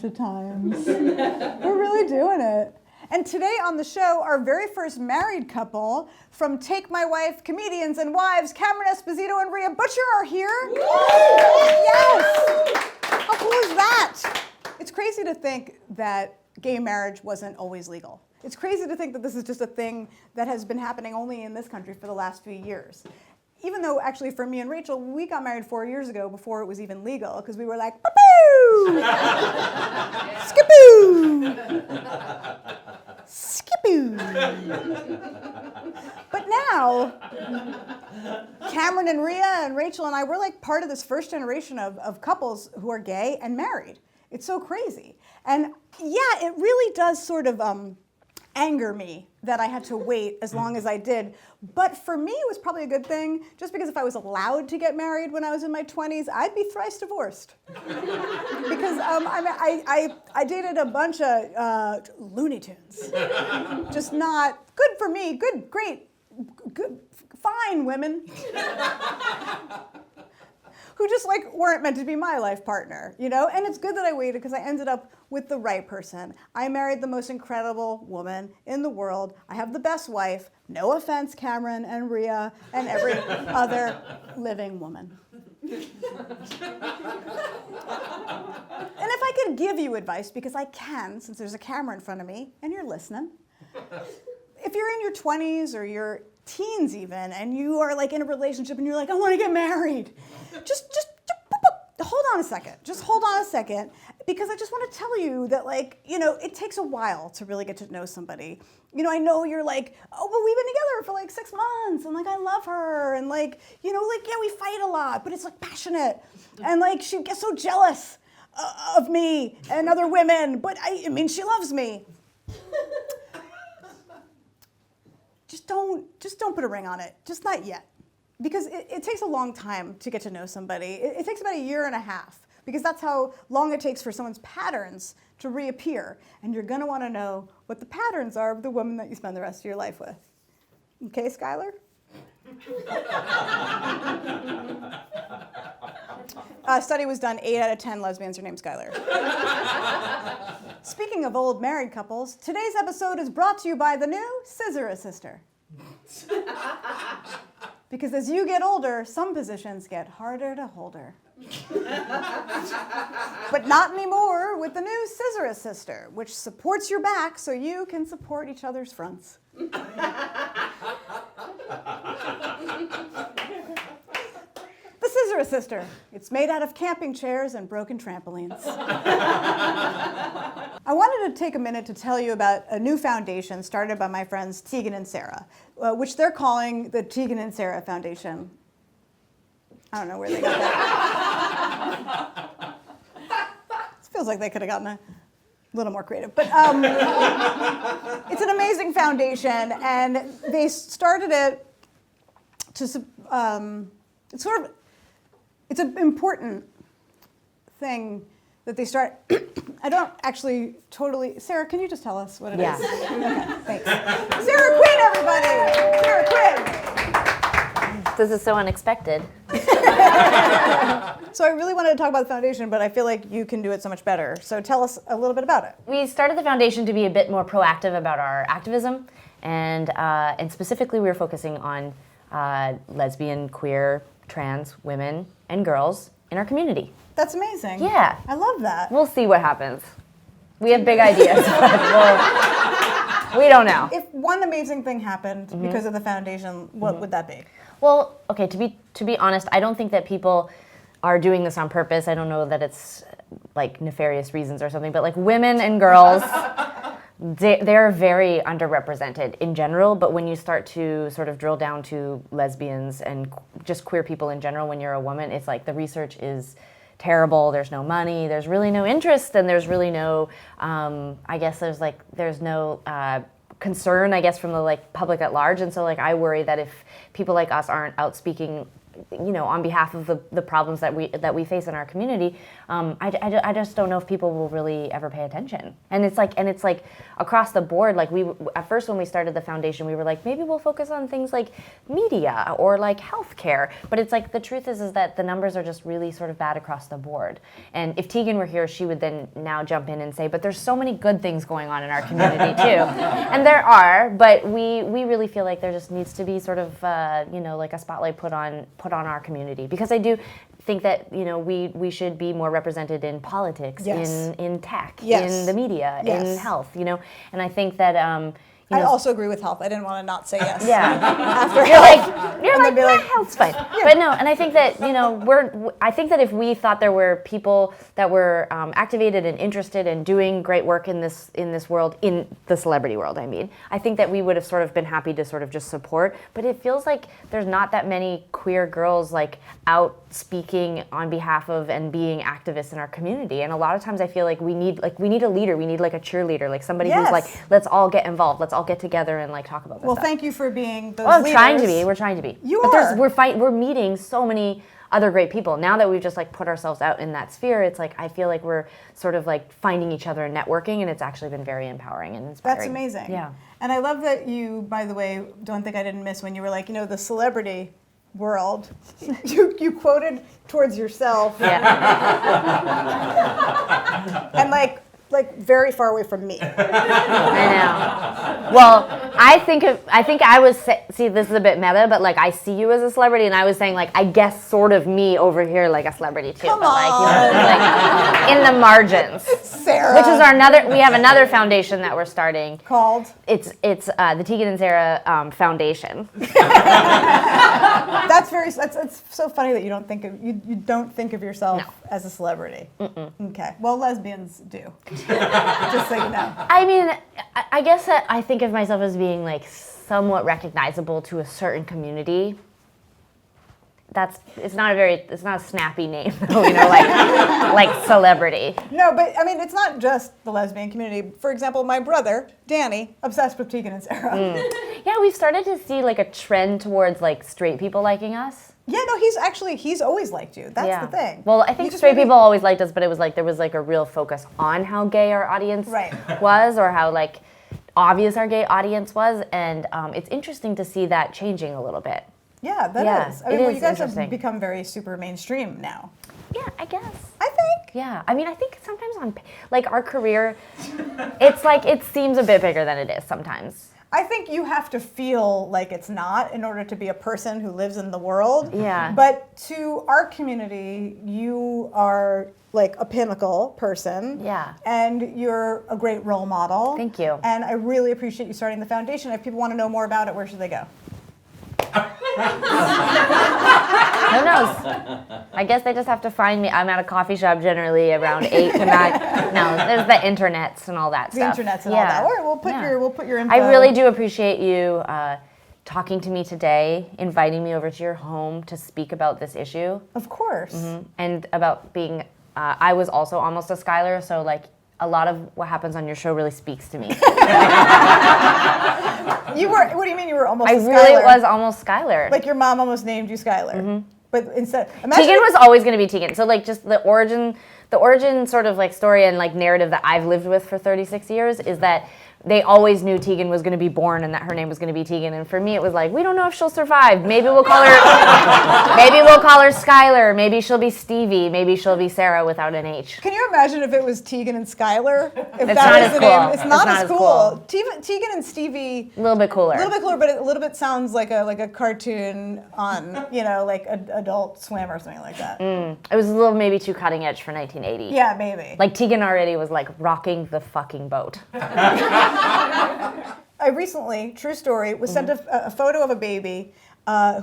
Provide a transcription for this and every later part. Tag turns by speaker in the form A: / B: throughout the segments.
A: Of times. We're really doing it. And today on the show, our very first married couple from Take My Wife, Comedians and Wives, Cameron Esposito and Rhea Butcher are here. Yes! How cool is that? It's crazy to think that gay marriage wasn't always legal. It's crazy to think that this is just a thing that has been happening only in this country for the last few years. Even though, actually, for me and Rachel, we got married 4 years ago before it was even legal, because we were like, poo-poo! Skipoo! Skipoo! But now, Cameron and Rhea and Rachel and I, we're like part of this first generation of couples who are gay and married. It's so crazy. And yeah, it really does sort of anger me that I had to wait as long as I did. But for me, it was probably a good thing, just because if I was allowed to get married when I was in my 20s, I'd be thrice divorced. Because I dated a bunch of Looney Tunes. Just not good for me, good, great, good, fine women. Who just like weren't meant to be my life partner, you know? And it's good that I waited because I ended up with the right person. I married the most incredible woman in the world. I have the best wife. No offense, Cameron and Rhea and every other living woman. And if I could give you advice, because I can, since there's a camera in front of me and you're listening, if you're in your 20s or your teens even, and you are like in a relationship and you're like, I want to get married, just hold on a second. Just hold on a second, because I just want to tell you that, like, you know, it takes a while to really get to know somebody. You know, I know you're like, oh, but we've been together for like 6 months, and like I love her, and like, you know, like, yeah, we fight a lot, but it's like passionate, and like she gets so jealous of me and other women, but I mean, she loves me. Just don't put a ring on it. Just not yet. Because it takes a long time to get to know somebody. It takes about 1.5 years, because that's how long it takes for someone's patterns to reappear. And you're gonna wanna know what the patterns are of the woman that you spend the rest of your life with. Okay, Skylar? A study was done, 8 out of 10 lesbians are named Skylar. Speaking of old married couples, today's episode is brought to you by the new Scissor Sister. Because as you get older, some positions get harder to hold her. But not anymore with the new Scissor Sister, which supports your back so you can support each other's fronts. The Scissor Sister. It's made out of camping chairs and broken trampolines. I wanted to take a minute to tell you about a new foundation started by my friends Tegan and Sara, which they're calling the Tegan and Sara Foundation. I don't know where they got that. It feels like they could have gotten a little more creative. But it's an amazing foundation, and they started it to, it's an important thing that they start. I don't actually totally, Sarah, can you just tell us what it is? Okay, thanks. Sara Quin, everybody! Sara Quin!
B: This is so unexpected.
A: So I really wanted to talk about the foundation, but I feel like you can do it so much better. So tell us a little bit about it.
B: We started the foundation to be a bit more proactive about our activism, and specifically we were focusing on lesbian, queer, trans women and girls in our community.
A: That's amazing.
B: Yeah.
A: I love that.
B: We'll see what happens. We have big ideas, but we don't know.
A: If one amazing thing happened because of the foundation, what would that be?
B: Well, okay, to be honest, I don't think that people are doing this on purpose. I don't know that it's like nefarious reasons or something, but like women and girls, they're very underrepresented in general, but when you start to sort of drill down to lesbians and just queer people in general, when you're a woman, it's like the research is terrible, there's no money, there's really no interest, and there's really no, I guess there's no concern, I guess, from the like public at large. And so like I worry that if people like us aren't out speaking on behalf of the problems that we face in our community, I just don't know if people will really ever pay attention. And it's like across the board, like at first when we started the foundation, we were like, maybe we'll focus on things like media or like healthcare. But it's like the truth is that the numbers are just really sort of bad across the board. And if Tegan were here, she would then now jump in and say, but there's so many good things going on in our community too. And there are, but we really feel like there just needs to be sort of like a spotlight put on our community, because I do think that we should be more represented in politics,
A: yes.
B: in tech,
A: yes.
B: in the media,
A: yes.
B: in health, and I think that
A: I also agree with health. I didn't want to not say yes.
B: Yeah.
A: After
B: you're like, yeah, health's fine. Yeah. But no, and I think that I think that if we thought there were people that were activated and interested in doing great work in this world, in the celebrity world, I think that we would have sort of been happy to sort of just support. But it feels like there's not that many queer girls like out speaking on behalf of and being activists in our community. And a lot of times I feel like we need a leader. We need like a cheerleader, like somebody
A: yes.
B: who's like, let's all get involved. Let's all get together and like talk about this stuff.
A: Thank you for being those
B: leaders. We're trying to be. We're meeting so many other great people. Now that we've just like put ourselves out in that sphere, it's like I feel like we're sort of like finding each other and networking, and it's actually been very empowering and inspiring.
A: That's amazing.
B: Yeah.
A: And I love that you, by the way, don't think I didn't miss when you were like, the celebrity world. you quoted towards yourself.
B: Yeah.
A: And like very far away from me.
B: I know. Well, I think I was see, this is a bit meta, but like I see you as a celebrity, and I was saying like I guess sort of me over here like a celebrity too.
A: Come
B: but
A: on.
B: Like in the margins.
A: Sarah.
B: Which is we have another foundation that we're starting.
A: Called?
B: It's the Tegan and Sara Foundation.
A: It's so funny that you don't think of yourself as a celebrity.
B: Mm-mm.
A: Okay. Well, lesbians do. Just so you know.
B: I mean, I guess that I think of myself as being like somewhat recognizable to a certain community. It's not a snappy name, though, like celebrity.
A: No, but I mean, it's not just the lesbian community. For example, my brother, Danny, obsessed with Tegan and Sara.
B: Yeah, we've started to see like a trend towards like straight people liking us.
A: Yeah, no, he's always liked you. That's the thing.
B: Well, I think straight people always liked us, but it was like there was like a real focus on how gay our audience was, or how like obvious our gay audience was, and it's interesting to see that changing a little bit.
A: Yeah, that is. I mean, you guys have become very super mainstream now.
B: Yeah, I guess.
A: I think.
B: Yeah, I mean, I think sometimes on like our career, it's like it seems a bit bigger than it is sometimes.
A: I think you have to feel like it's not in order to be a person who lives in the world.
B: Yeah.
A: But to our community, you are like a pinnacle person.
B: Yeah.
A: And you're a great role model.
B: Thank you.
A: And I really appreciate you starting the foundation. If people want to know more about it, where should they go?
B: Who knows? I guess they just have to find me. I'm at a coffee shop generally around 8 to 9. No, there's the internets and all that stuff.
A: The internets and all that. All right, we'll put your info.
B: I really do appreciate you talking to me today, inviting me over to your home to speak about this issue.
A: Of course.
B: Mm-hmm. And about being, I was also almost a Skylar, so like a lot of what happens on your show really speaks to me.
A: What do you mean you were almost a Skylar?
B: I really was almost Skylar.
A: Like your mom almost named you Skylar. Mm-hmm. But instead,
B: Tegan was always going to be Tegan. So like just the origin sort of like story and like narrative that I've lived with for 36 years is that they always knew Tegan was going to be born and that her name was going to be Tegan. And for me, it was like, we don't know if she'll survive. Maybe we'll call her Skylar. Maybe she'll be Stevie. Maybe she'll be Sarah without an H.
A: Can you imagine if it was Tegan and Skylar?
B: It's not as cool.
A: It's not as cool. Tegan and Stevie.
B: A little bit cooler.
A: But a little bit sounds like a cartoon on, like Adult Swim or something like that.
B: It was a little maybe too cutting edge for 1980.
A: Yeah, maybe.
B: Like Tegan already was like rocking the fucking boat.
A: I recently, true story, was sent a photo of a baby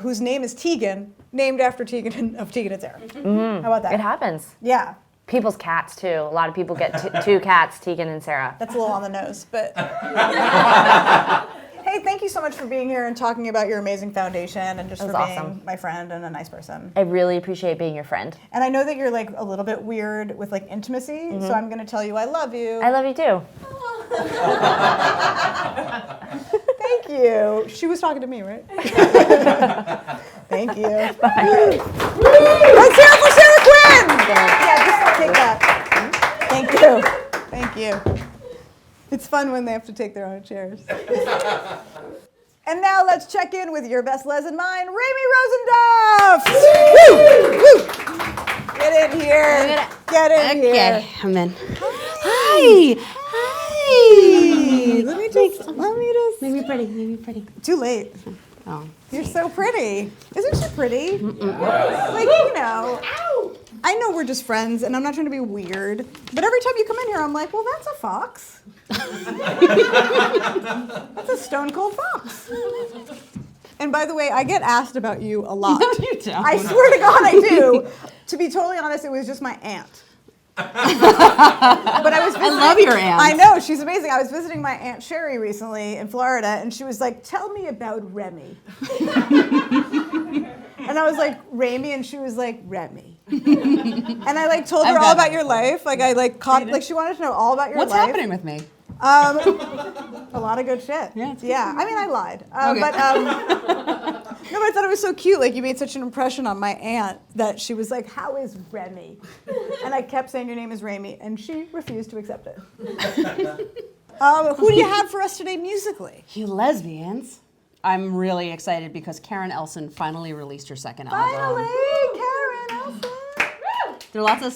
A: whose name is Tegan, named after Tegan and Sara.
B: Mm-hmm.
A: How about that?
B: It happens.
A: Yeah.
B: People's cats too. A lot of people get two cats, Tegan and Sara.
A: That's a little on the nose, but. Hey, thank you so much for being here and talking about your amazing foundation and just for being my friend and a nice person.
B: I really appreciate being your friend.
A: And I know that you're like a little bit weird with like intimacy, so I'm going to tell you I love you.
B: I love you too.
A: Thank you. She was talking to me, right? Thank you. Bye. Let's hear it for Sara Quin! Yeah, just take that. Thank you. Thank you. It's fun when they have to take their own chairs. And now let's check in with your best Les and mine, Ramy Rosenduff! Woo! Woo! Get in here. Get in here.
C: Okay, I'm in. Hi. Hi.
A: Let me just.
C: Make me pretty. Make me pretty.
A: Too late.
C: Oh.
A: You're so pretty. Isn't she pretty? Like, you know. I know we're just friends, and I'm not trying to be weird, but every time you come in here, I'm like, well, that's a fox. That's a stone cold fox. And by the way, I get asked about you a lot.
C: No, you don't.
A: I swear to God, I do. To be totally honest, it was just my aunt. But I was visiting,
C: I love your aunt.
A: I know, she's amazing. I was visiting my Aunt Sherry recently in Florida, and she was like, tell me about Remy. And I was like, Ramy, and she was like, Remy. And I like told her all about your life. Like I like caught, like she wanted to know all about your life.
C: What's happening with me?
A: A lot of good shit.
C: Yeah.
A: I mean, I lied.
C: Okay.
A: But no, but I thought it was so cute. Like you made such an impression on my aunt that she was like, "How is Remy?" And I kept saying your name is Ramy, and she refused to accept it. Who do you have for us today musically?
C: You lesbians. I'm really excited because Cameron Elson finally released her second album.
A: Finally, Cameron Elson.
C: There are lots of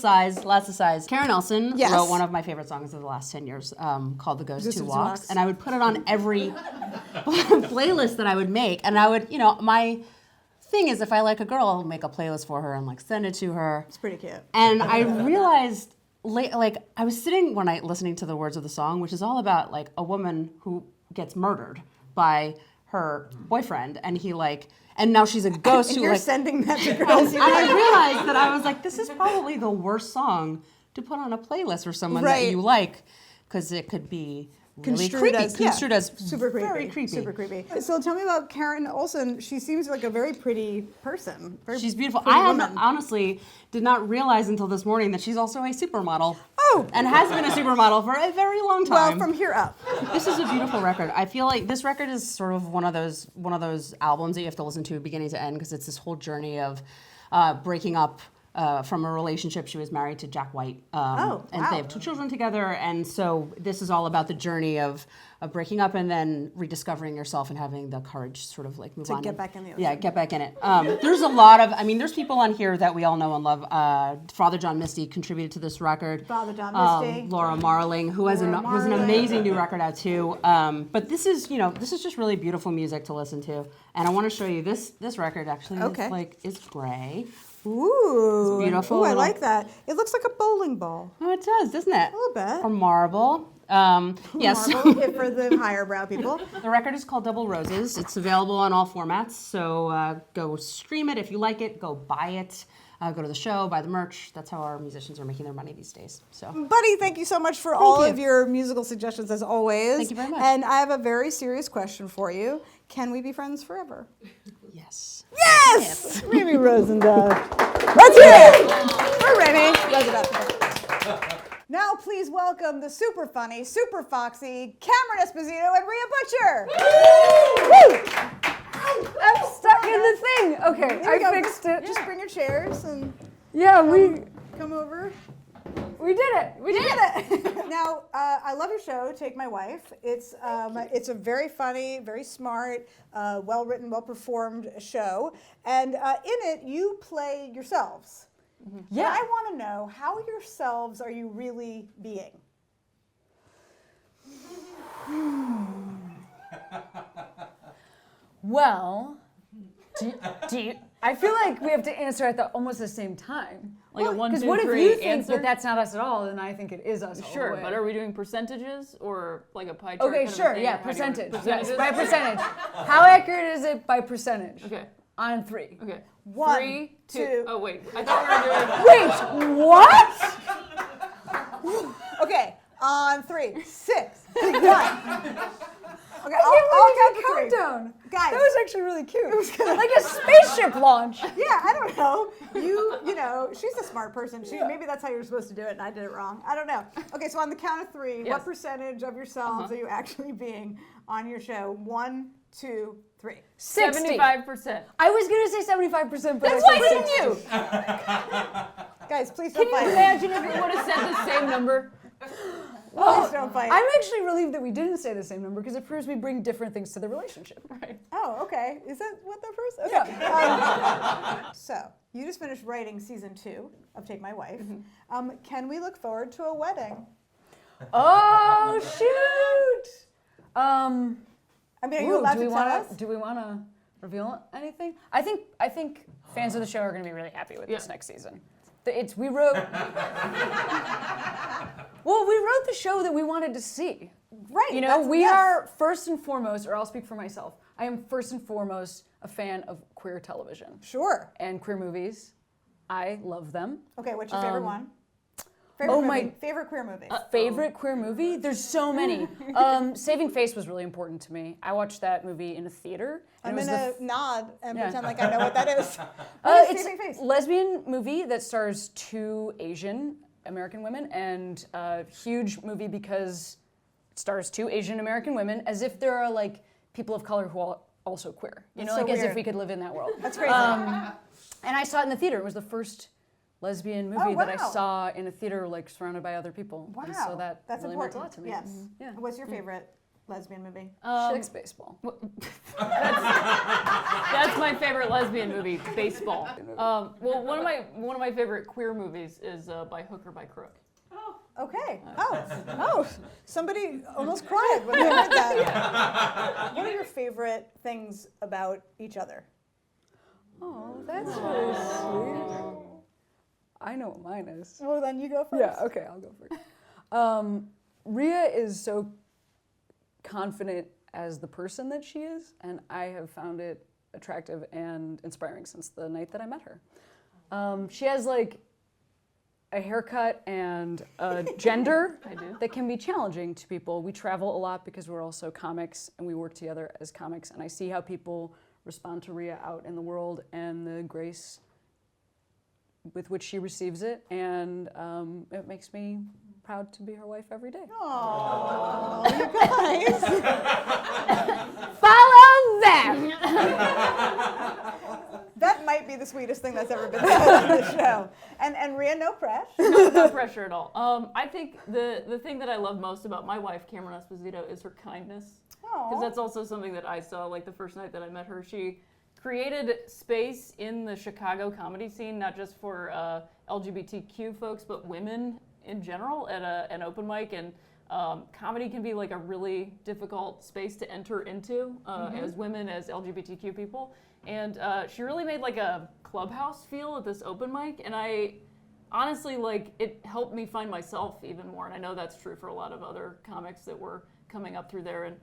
C: size. Cameron Elson
A: Yes.
C: wrote one of my favorite songs of the last 10 years called The Ghost Who
A: Who
C: Walks.
A: Walks.
C: And I would put it on every playlist that I would make. And I would, you know, my thing is if I like a girl, I'll make a playlist for her and like send it to her.
A: It's pretty cute.
C: And I realized, like, I was sitting one night listening to the words of the song, which is all about like a woman who gets murdered by her boyfriend, and he like, and now she's a ghost
A: And
C: who
A: you're
C: like.
A: sending that to girls.
C: And I realized that I was like, this is probably the worst song to put on a playlist for someone
A: Right.
C: that you like, because it could be really
A: Construed
C: creepy.
A: as
C: Construed as
A: super creepy.
C: very creepy.
A: Super creepy. So tell me about Cameron Olsen. She seems like a very pretty person.
C: She's beautiful.
A: pretty
C: I
A: woman.
C: honestly did not realize until this morning that she's also a supermodel.
A: Oh.
C: And has been a supermodel for a very long
A: Well,
C: time.
A: from here up.
C: This is a beautiful record. I feel like this record is sort of one of those albums that you have to listen to beginning to end, because it's this whole journey of breaking up from a relationship. She was married to Jack White, and they have 2 children together. And so this is all about the journey of breaking up and then rediscovering yourself and having the courage to sort of like move on.
A: To get back in the ocean.
C: Yeah, get back in it. There's a lot of, there's people on here that we all know and love. Father John Misty contributed to this record.
A: Father John Misty.
C: Laura Marling, who has an amazing new record out too. But this is just really beautiful music to listen to. And I want to show you this record actually.
A: Okay.
C: It's gray.
A: Ooh.
C: It's beautiful.
A: Ooh, I like that. It looks like a bowling ball.
C: Oh, it does, doesn't it?
A: A little bit.
C: Or marble. Yes.
A: Marble, for the higher brow people.
C: The record is called Double Roses. It's available on all formats. So go stream it if you like it. Go buy it. Go to the show, buy the merch. That's how our musicians are making their money these days. So,
A: Buddy, thank you so much for all of your musical suggestions as always.
C: Thank you very much.
A: And I have a very serious question for you. Can we be friends forever?
C: yes.
A: Yes! Ramy Rosenduff. Let's hear it! For Ramy Rosenduff. Now please welcome the super funny, super foxy Cameron Esposito and Rhea Butcher. Woo!
D: I'm stuck in the thing. Okay,
A: Here we go.
D: I fixed it.
A: Just bring your chairs and
D: Yeah, we
A: come over.
D: did it. We did it.
A: Now, I love your show, Take My Wife. It's a very funny, very smart, well-written, well-performed show. And in it, you play yourselves.
D: Yeah.
A: And I want to know, how yourselves are you really being?
D: Well, do you, I feel like we have to answer at almost the same time.
E: Like a 1, 2, 3
D: Because what if you think
E: answer?
D: that that's not us at all, then I think it is us all
E: Sure,
D: the way.
E: but are we doing percentages or like a pie chart?
D: Okay,
E: kind of a
D: sure,
E: thing,
D: yeah,
E: or how do you want it?
D: percentage. Yes,
E: Percentages?
D: by percentage. How accurate is it by percentage?
E: Okay,
D: On 3.
E: okay.
A: 1,
E: 3, 2.
A: 2.
E: Oh wait, I thought we were doing.
D: Wait, what?
A: Okay, on 3, 6, 1. Okay, I'll count to 3.
D: Countdown.
A: Guys.
D: That was actually really cute. It was like a spaceship launch.
A: Yeah, I don't know. You know, she's a smart person. Maybe that's how you're supposed to do it, and I did it wrong. I don't know. Okay, so on the count of 3,
E: Yes.
A: what percentage of yourselves are you actually being on your show? 1, 2, 3.
D: 60.
E: 75%.
D: I was gonna say 75%, but
E: That's
D: I
E: why
D: said
E: didn't
D: 60.
E: you?
A: Guys, please
E: Can
A: don't
E: you
A: fight.
E: imagine if we would have said the same number?
A: Please don't fight.
D: I'm actually relieved that we didn't say the same number because it proves we bring different things to the relationship.
E: Right.
A: Oh, okay. Is that what that first? Okay. So, you just finished writing season 2 of Take My Wife. Can we look forward to a wedding?
D: Oh shoot!
A: I mean, are you allowed to tell us?
D: Do we want to reveal anything? I think fans of the show are going to be really happy with this next season. We wrote. Well, we wrote the show that we wanted to see.
A: Right.
D: You know, we are first and foremost, or I'll speak for myself. I am first and foremost a fan of queer television
A: Sure.
D: and queer movies. I love them.
A: Okay, what's your favorite one? Favorite movie. Favorite queer movie.
D: Favorite queer movie? There's so many. Saving Face was really important to me. I watched that movie in a theater.
A: I'm
D: it was
A: going
D: the
A: to nod and
D: Yeah.
A: pretend like I know what that is. What is
D: it's
A: Saving Face?
D: a lesbian movie that stars 2 Asian American women, and a huge movie because it stars 2 Asian American women, as if there are like people of color who are also queer. You know,
A: so
D: like as if
A: weird.
D: we could live in that world.
A: That's crazy.
D: And I saw it in the theater. It was the first lesbian movie that I
A: wow.
D: saw in a theater, like surrounded by other people.
A: Wow.
D: And so that
A: That's
D: really
A: important.
D: meant a lot to me.
A: Yes.
D: Yeah.
A: What's your favorite lesbian movie?
D: She likes baseball.
E: That's my favorite lesbian movie, baseball. Well, one of my favorite queer movies is By Hook or By Crook.
A: Okay. Oh, somebody almost cried when they heard that. What are your favorite things about each other?
D: Oh, that's really sweet. I know what mine is.
A: Well, then you go first.
D: Yeah, okay, I'll go first. Rhea is so confident as the person that she is, and I have found it attractive and inspiring since the night that I met her. She has like a haircut and a gender that can be challenging to people. We travel a lot because we're also comics and we work together as comics, and I see how people respond to Rhea out in the world and the grace with which she receives it, and it makes me proud to be her wife every day.
A: Oh, you guys.
D: Follow them!
A: That might be the sweetest thing that's ever been said on the show. And Rhea, no pressure.
E: No pressure at all. I think the thing that I love most about my wife, Cameron Esposito, is her kindness. Because that's also something that I saw, like the first night that I met her. She created space in the Chicago comedy scene, not just for LGBTQ folks, but women in general at an open mic. And comedy can be like a really difficult space to enter into as women, as LGBTQ people. And she really made like a clubhouse feel at this open mic. And I honestly, like, it helped me find myself even more. And I know that's true for a lot of other comics that were coming up through there, and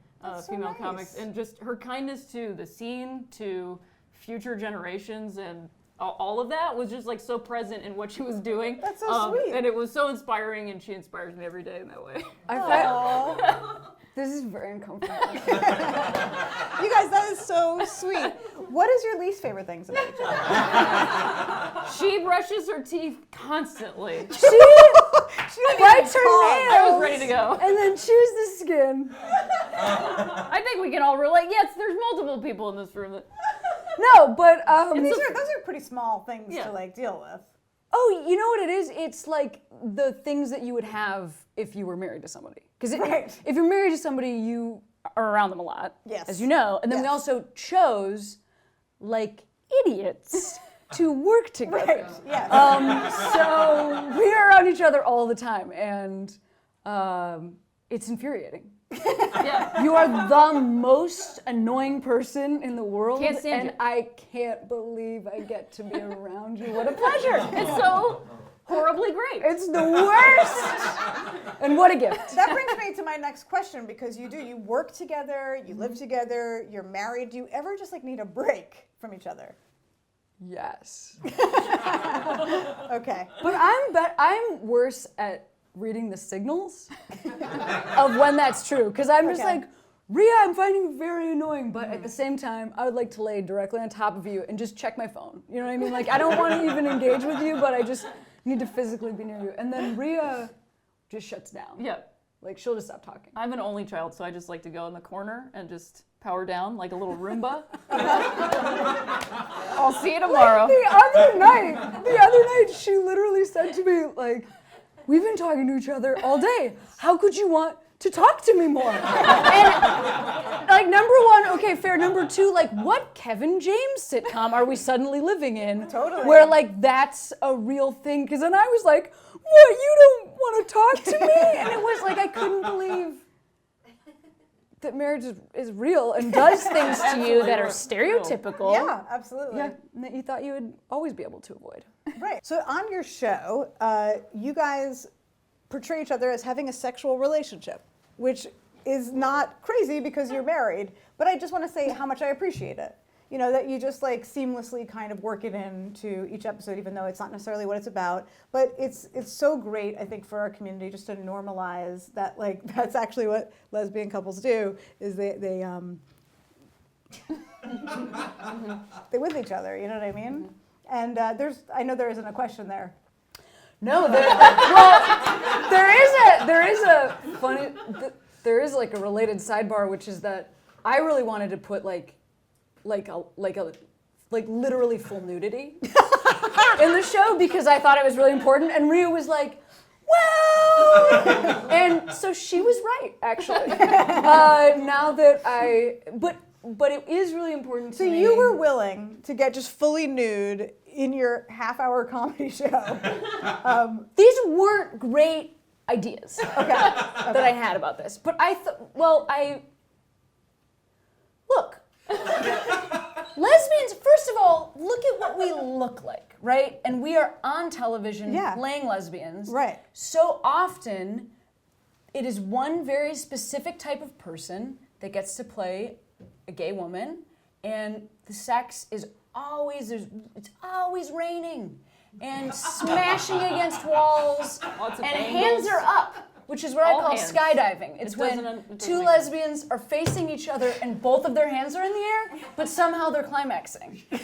E: female comics. And just her kindness to the scene, to future generations, and all of that was just like so present in what she was doing.
A: That's so sweet.
E: And it was so inspiring, and she inspires me every day in that way.
D: This is very uncomfortable.
A: You guys, that is so sweet. What is your least favorite things about each other?
E: She brushes her teeth constantly.
D: She bites her nails.
E: I was ready to go.
D: And then chews the skin.
E: I think we can all relate. Yes, there's multiple people in this room that.
D: No, but
A: Those are pretty small things to like deal with.
D: oh, you know what it is? It's like the things that you would have if you were married to somebody. Because if you're married to somebody, you are around them a lot,
A: Yes.
D: as you know. And then we also chose, like idiots, to work together.
A: Right. Yes.
D: So we are around each other all the time, and it's infuriating.
E: Yeah.
D: You are the most annoying person in the world,
E: Can't stand
D: and
E: you.
D: I can't believe I get to be around you. What a pleasure!
E: It's so horribly great.
D: It's the worst! And what a gift.
A: That brings me to my next question, because you work together, you live together, you're married. Do you ever just like need a break from each other?
D: Yes.
A: Okay.
D: But I'm worse at reading the signals of when that's true. Because I'm just like, Rhea, I'm finding you very annoying, but at the same time, I would like to lay directly on top of you and just check my phone. You know what I mean? Like, I don't want to even engage with you, but I just need to physically be near you. And then Rhea just shuts down.
E: Yeah.
D: Like she'll just stop talking.
E: I'm an only child, so I just like to go in the corner and just power down like a little Roomba. I'll see you tomorrow.
D: The other night, she literally said to me, like, we've been talking to each other all day. How could you want to talk to me more? And, like, number one, okay, fair. Number two, like, what Kevin James sitcom are we suddenly living in?
A: Totally.
D: Where, like, that's a real thing? Because then I was like, what, you don't want to talk to me? And it was like, I couldn't believe that marriage is real and does things to you that are stereotypical.
A: Yeah, absolutely.
D: Yeah, and that you thought you would always be able to avoid.
A: Right. So on your show, you guys portray each other as having a sexual relationship, which is not crazy because you're married, but I just want to say how much I appreciate it. You know, that you just like seamlessly kind of work it into each episode, even though it's not necessarily what it's about. But it's so great, I think, for our community just to normalize that, like, that's actually what lesbian couples do, is they they're with each other, you know what I mean? And I know there isn't a question there.
D: No, there is like a related sidebar, which is that I really wanted to put like literally full nudity in the show because I thought it was really important, and Rhea was like, well, and so she was right, actually. But it is really important to
A: So
D: me.
A: you were willing to get just fully nude in your half-hour comedy show.
D: These weren't great ideas that I had about this, but look. Lesbians, first of all, look at what we look like, right? And we are on television playing lesbians.
A: Right.
D: So often, it is one very specific type of person that gets to play a gay woman, and the sex is it's always raining and smashing against walls,
E: Lots of
D: and
E: angles.
D: hands are up, which is what I
E: All
D: call
E: hands.
D: skydiving. It's
E: It
D: when
E: doesn't
D: two
E: make
D: lesbians are facing each other and both of their hands are in the air, but somehow they're climaxing. And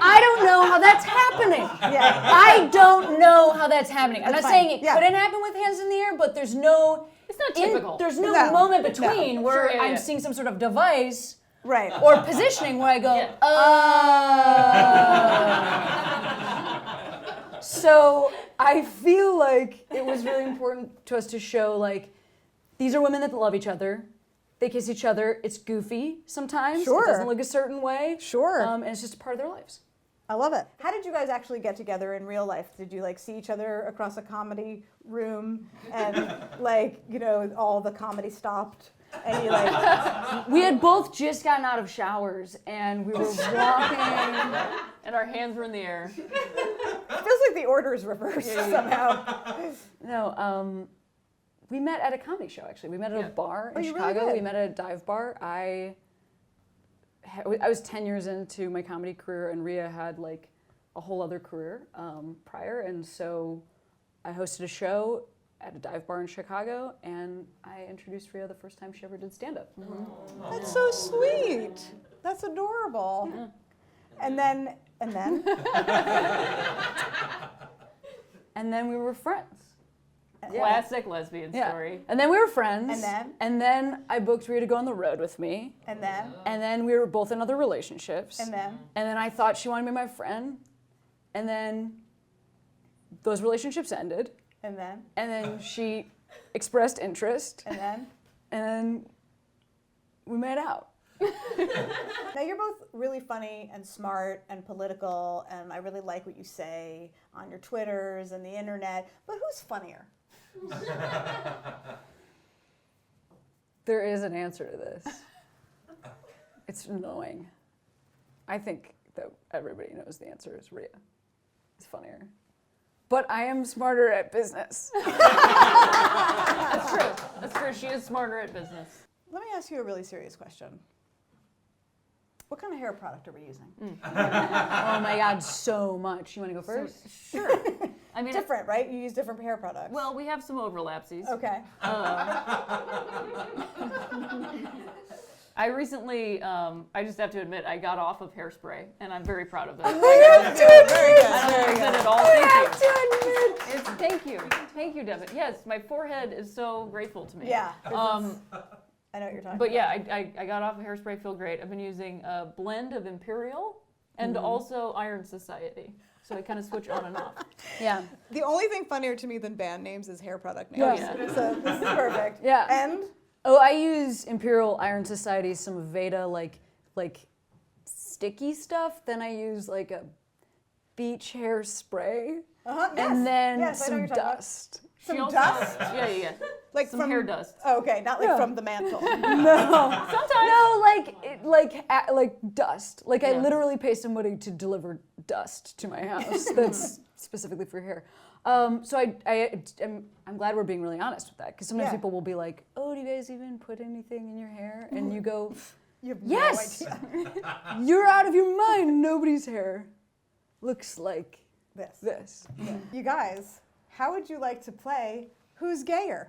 D: I don't know how that's happening.
A: Yeah.
D: I don't know how that's happening. I'm
A: That's
D: not
A: fine.
D: saying it
A: Yeah.
D: couldn't happen with hands in the air, but there's no...
E: It's not typical.
D: There's no
A: No.
D: moment between where
E: Sure, yeah,
D: I'm
E: yeah.
D: seeing some sort of device
A: Right.
D: or positioning where I go,
E: Yeah.
D: So I feel like it was really important to us to show, like, these are women that love each other. They kiss each other. It's goofy sometimes.
A: Sure.
D: It doesn't look a certain way.
A: Sure.
D: And it's just a part of their lives.
A: I love it. How did you guys actually get together in real life? Did you like see each other across a comedy room and like, you know, all the comedy stopped and you like...
D: We had both just gotten out of showers and we were walking.
E: And our hands were in the air.
A: It feels like the order is reversed somehow.
D: No, we met at a comedy show, actually. We met at a bar in
A: you really
D: Chicago.
A: did?
D: We met at a dive bar. I was 10 years into my comedy career, and Rhea had like a whole other career prior, and so I hosted a show at a dive bar in Chicago, and I introduced Rhea the first time she ever did stand-up.
A: That's so sweet. That's adorable. And then?
D: And then we were friends.
E: Classic lesbian story.
D: And then we were friends.
A: And then?
D: And then I booked Rhea to go on the road with me.
A: And then?
D: And then we were both in other relationships.
A: And then?
D: And then I thought she wanted to be my friend. And then those relationships ended.
A: And then?
D: And then she expressed interest.
A: And then?
D: And then we made out.
A: Now you're both really funny and smart and political, and I really like what you say on your Twitters and the internet, but who's funnier?
D: There is an answer to this. It's annoying. I think that everybody knows the answer is Rhea. It's funnier. But I am smarter at business.
E: That's true. That's true. She is smarter at business.
A: Let me ask you a really serious question. What kind of hair product are we using?
D: Oh my God, so much. You want to go first?
E: Sure. I mean,
A: Different, right? You use different hair products.
E: well, we have some overlapsies.
A: Okay.
E: I recently, I just have to admit, I got off of hairspray, and I'm very proud of it.
A: Very good.
E: I don't use it at all. Thank you. Thank you, Devin. Yes, my forehead is so grateful to me.
A: Yeah. I know what you're talking
E: But
A: about.
E: yeah, I got off of hairspray, feel great. I've been using a blend of Imperial and also Iron Society. So I kind of switch on and off.
D: Yeah.
A: The only thing funnier to me than band names is hair product names.
D: Yeah.
E: Yeah.
A: So this is perfect.
D: Yeah.
A: And
D: Oh, I use Imperial Iron Society, some Veda like sticky stuff. Then I use like a beach hair spray,
A: yes.
D: and then
A: Yes, I know what
D: some
A: you're talking about.
D: dust.
E: She
A: Some
E: also-
A: dust?
E: Yeah.
A: Like
E: Some
A: from
E: hair dust.
A: Oh, okay, not like
D: Yeah.
A: from the mantle.
D: No, like dust. Like I
E: Yeah.
D: literally pay somebody to deliver dust to my house. That's specifically for hair. So I'm glad we're being really honest with that, because sometimes
A: Yeah.
D: people will be like, "Oh, do you guys even put anything in your hair?" And you go,
A: You have
D: "Yes,
A: no idea.
D: you're out of your mind. Nobody's hair looks like
A: This.
D: this."
A: You guys, how would you like to play Who's Gayer?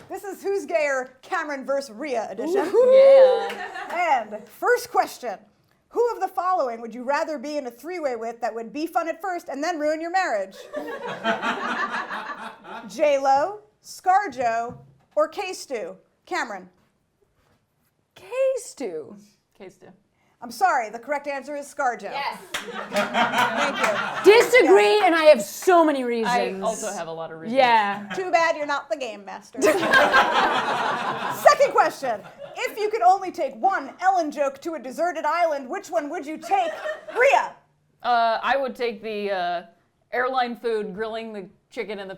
A: This is Who's Gayer, Cameron vs. Rhea edition.
E: Yeah.
A: And first question. Who of the following would you rather be in a three-way with that would be fun at first and then ruin your marriage? J-Lo, ScarJo, or K-Stu? Cameron.
D: K-Stu.
E: Case two.
A: I'm sorry, the correct answer is ScarJo.
B: Yes.
A: Thank you.
D: Disagree, and I have so many
E: I
D: reasons.
E: also have a lot of reasons.
D: Yeah.
A: Too bad you're not the game master. Second question. If you could only take one Ellen joke to a deserted island, which one would you take? Rhea.
E: I would take the airline food, grilling the chicken in the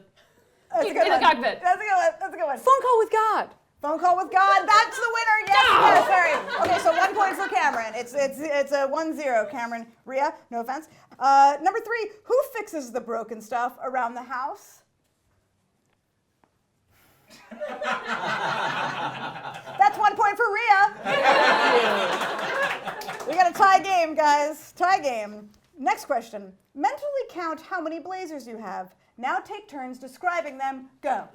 A: That's a
E: in
A: good
E: the
A: one.
E: cockpit.
A: That's a good one. That's a good one.
D: Phone call with God.
A: Phone call with God. That's the winner. Yes. Sorry. Okay, so 1 point for Cameron. It's a 1-0. Cameron Rhea. No offense. Number 3. Who fixes the broken stuff around the house? That's 1 point for Rhea. We got a tie game, guys. Tie game. Next question. Mentally count how many blazers you have. Now take turns describing them. Go.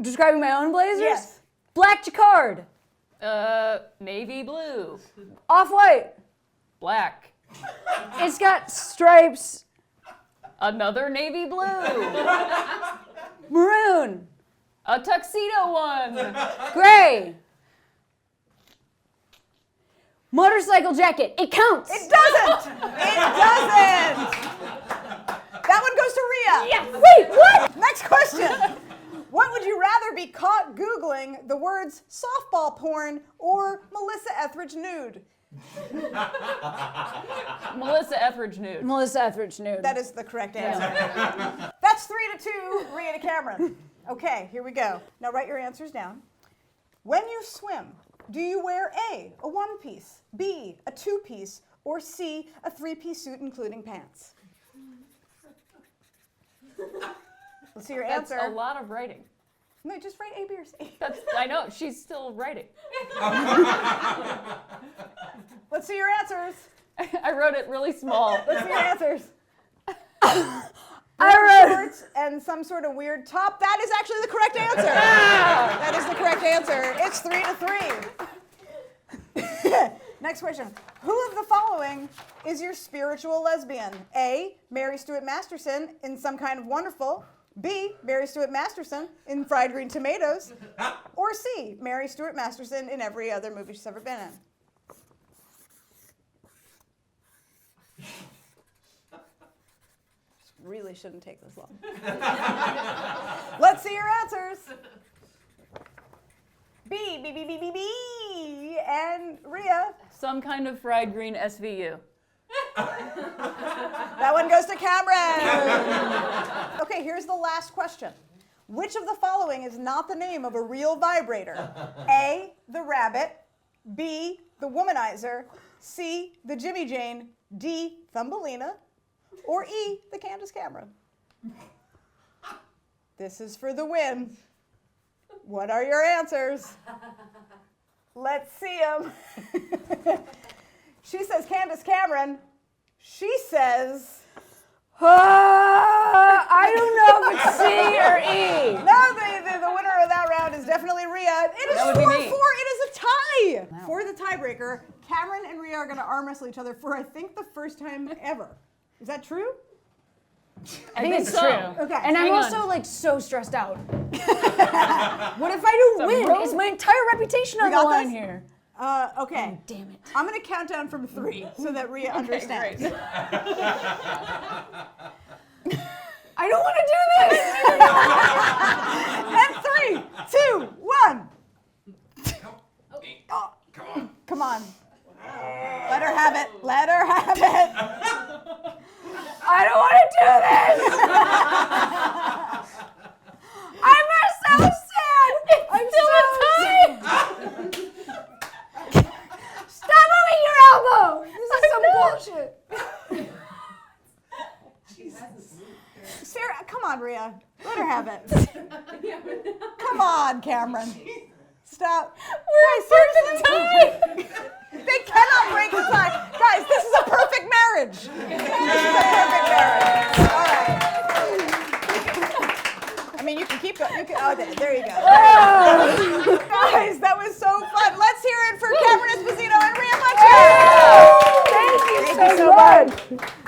D: Describing my own blazers?
A: Yes.
D: Black jacquard.
E: Navy blue,
D: Off-white.
E: black,
D: It's got stripes.
E: another navy blue,
D: Maroon.
E: a tuxedo one,
D: Gray. Motorcycle jacket. It counts.
A: It doesn't. It doesn't. That one goes to Rhea.
D: Yes. Wait, what?
A: Next question. What would you rather be caught Googling the words softball porn or Melissa Etheridge nude?
E: Melissa Etheridge nude.
D: Melissa Etheridge nude.
A: That is the correct answer. That's 3-2, Rhea to Cameron. Okay, here we go. Now write your answers down. When you swim, do you wear A, a one-piece, B, a two-piece, or C, a three-piece suit including pants? Let's see your
E: That's
A: answer.
E: a lot of writing.
A: No, just write A, B, or C.
E: I know, she's still writing.
A: Let's see your answers.
E: I wrote it really small.
A: Let's see your answers.
D: I wrote.
A: Shorts and some sort of weird top. That is actually the correct answer. That is the correct answer. It's 3-3. Next question. Who of the following is your spiritual lesbian? A, Mary Stuart Masterson in Some Kind of Wonderful. B, Mary Stuart Masterson in Fried Green Tomatoes. Or C, Mary Stuart Masterson in every other movie she's ever been in. Really shouldn't take this long. Let's see your answers. B, B, B, B, B, B, and Rhea.
E: Some kind of fried green SVU.
A: That one goes to Cameron. Okay, here's the last question. Which of the following is not the name of a real vibrator? A, the rabbit. B, the womanizer. C, the Jimmy Jane. D, Thumbelina. Or E, the Candace Cameron. This is for the win. What are your answers? Let's see them. She says Candace Cameron. She says
D: I don't know if it's C or E.
A: No, the winner of that round is definitely Rhea. It is 4-4.
D: would be me.
A: It is a tie. For the tiebreaker, Cameron and Rhea are going to arm wrestle each other for, I think, the first time ever. Is that true?
D: I think it's
E: so.
D: true.
A: Okay.
D: And I'm
E: Hang on.
D: also like so stressed out. What if I don't win?
E: road.
D: Is my entire reputation on the
A: got
D: line
A: this?
D: here?
A: Okay.
D: Oh, damn it.
A: I'm going to count down from 3 so that Rhea understands.
E: great.
D: I don't want to do this.
A: And 3, 2, 1. Oh, come on. Let her have it. Let her have it.
D: I don't want to do this. I'm so sad. I'm so sad. Stop moving your elbow. This is some bullshit.
A: Sarah, come on, Rhea. Let her have it. Come on, Cameron. Stop. We're first in time. They cannot break the tie. Guys, this is a perfect marriage. This is a perfect marriage. All right. I mean, you can keep going. There you go. Guys, that was so fun. Let's hear it for Cameron Esposito and Rhea Butcher.
D: Thank you so much.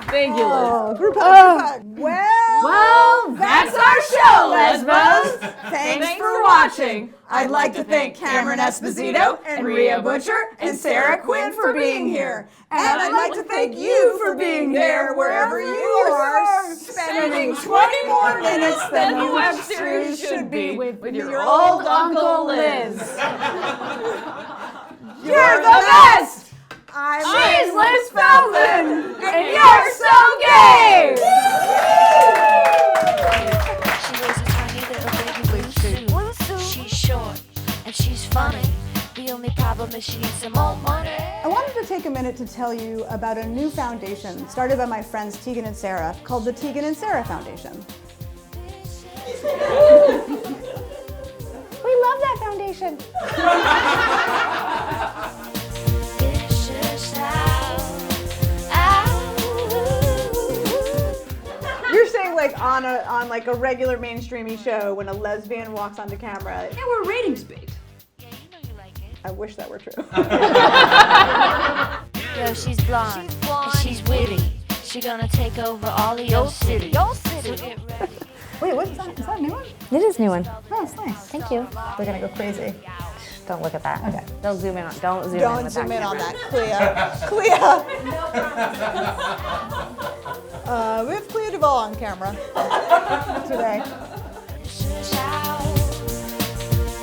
E: Thank you, Liz.
A: Group hug.
E: Well, that's our show, Lesbos.
A: Thanks
E: for watching.
A: I'd like to thank Cameron Esposito and Rhea Butcher and Sara Quin for being here. And I'd like to thank you for being there wherever you are, spending 20 more minutes than the web series should be with your old Uncle Liz. You're the best! She's Liz Feldman, and you're so gay!
F: She wears a tiny little baby blue suit. She's short and she's funny. The only problem is she needs some more money.
A: I wanted to take a minute to tell you about a new foundation started by my friends Tegan and Sara called the Tegan and Sara Foundation. We love that foundation.
F: It's just
A: You're saying like on like a regular mainstreamy show when a lesbian walks onto camera.
D: Yeah, we're ratings bait.
A: I wish that were true.
F: Yo, she's blonde and she's witty. She gonna take over all of your city. So get ready.
A: Wait, what's that? Is that a new one?
B: It is a new one.
A: Oh, it's nice.
B: Thank you.
A: They're gonna go crazy.
B: Don't look at that.
A: Okay.
B: Don't zoom in on. Don't zoom in.
A: Don't
B: with
A: zoom
B: that
A: in on
B: camera.
A: that, Clea. We have Clea Duvall on camera today.
F: It's just how.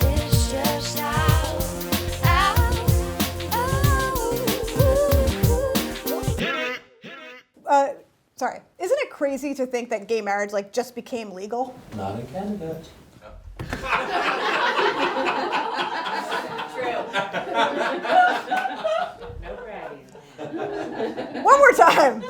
F: It's just how.
A: Sorry. Isn't it crazy to think that gay marriage like just became legal?
G: Not in Canada.
A: One more time.